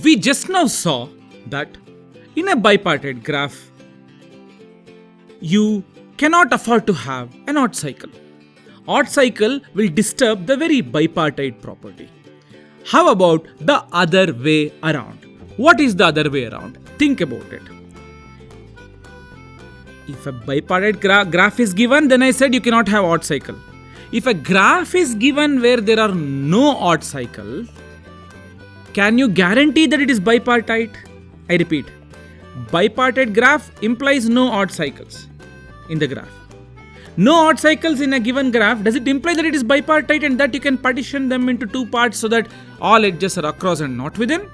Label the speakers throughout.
Speaker 1: We just now saw that in a bipartite graph, you cannot afford to have an odd cycle. Odd cycle will disturb the very bipartite property. How about the other way around? What is the other way around? Think about it. If a bipartite graph is given, then I said you cannot have odd cycle. If a graph is given where there are no odd cycles, can you guarantee that it is bipartite? I repeat, bipartite graph implies no odd cycles in the graph. No odd cycles in a given graph, does it imply that it is bipartite and that you can partition them into two parts so that all edges are across and not within?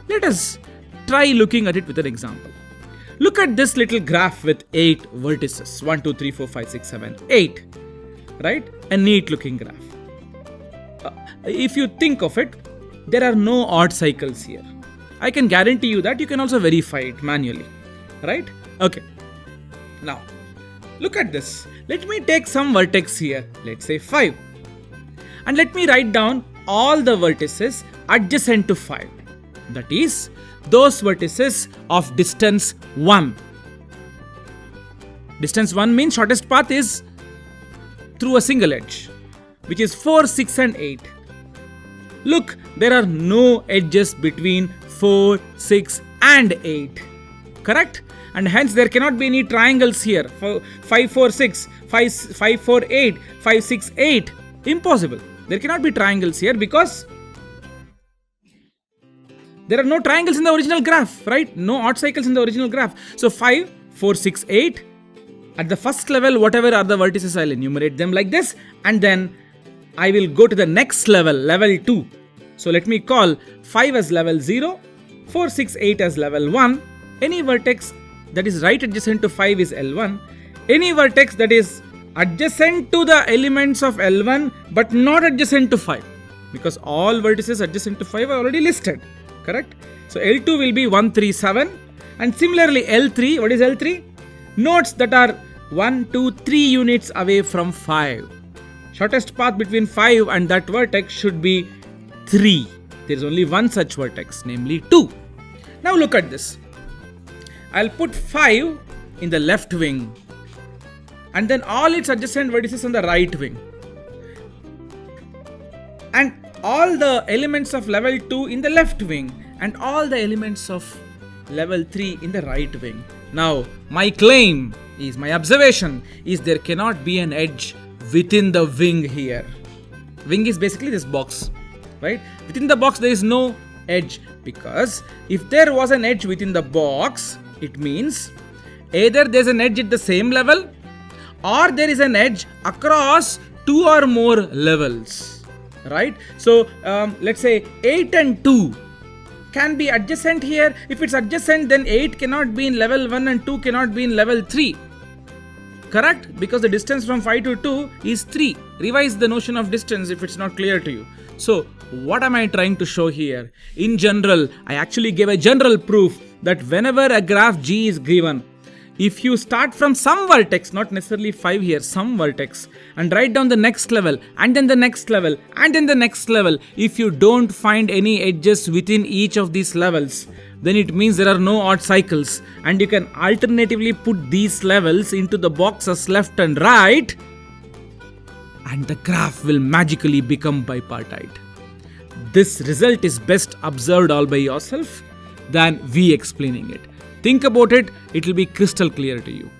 Speaker 1: Let us try looking at it with an example. Look at this little graph with 8 vertices. 1, 2, 3, 4, 5, 6, 7, 8. Right? A neat looking graph. If you think of it, there are no odd cycles here. I can guarantee you that. You can also verify it manually. Right? Okay. Now, look at this. Let me take some vertex here. Let's say 5. And let me write down all the vertices adjacent to 5. That is, those vertices of distance 1. Distance 1 means shortest path is through a single edge, which is 4, 6 and 8. Look, there are no edges between 4, 6 and 8. Correct? And hence there cannot be any triangles here. 5, 4, 6, 5, 4, 8, 5, 6, 8. Impossible. There cannot be triangles here because there are no triangles in the original graph, right? No odd cycles in the original graph. So 5, 4, 6, 8. At the first level, whatever are the vertices, I'll enumerate them like this. And then I will go to the next level, level 2. So let me call 5 as level 0, 4, 6, 8 as level 1. Any vertex that is right adjacent to 5 is L1. Any vertex that is adjacent to the elements of L1 but not adjacent to 5. Because all vertices adjacent to 5 are already listed. Correct? So L2 will be 1, 3, 7. And similarly L3, what is L3? Nodes that are 1, 2, 3 units away from 5. Shortest path between 5 and that vertex should be 3. There is only one such vertex, namely 2. Now look at this. I'll put 5 in the left wing and then all its adjacent vertices on the right wing. And all the elements of level 2 in the left wing and all the elements of level 3 in the right wing. Now, my claim is, my observation is there cannot be an edge within the wing here. Wing is basically this box, right? Within the box there is no edge because if there was an edge within the box, it means either there's an edge at the same level or there is an edge across 2 or more levels. Right? So, let's say 8 and 2 can be adjacent here. If it's adjacent, then 8 cannot be in level 1 and 2 cannot be in level 3. Correct? Because the distance from 5 to 2 is 3. Revise the notion of distance if it's not clear to you. So, what am I trying to show here? In general, I actually gave a general proof that whenever a graph G is given, if you start from some vertex, not necessarily 5 here, some vertex, and write down the next level, and then the next level, and then the next level, if you don't find any edges within each of these levels, then it means there are no odd cycles, and you can alternatively put these levels into the boxes left and right, and the graph will magically become bipartite. This result is best observed all by yourself than we explaining it. Think about it, it will be crystal clear to you.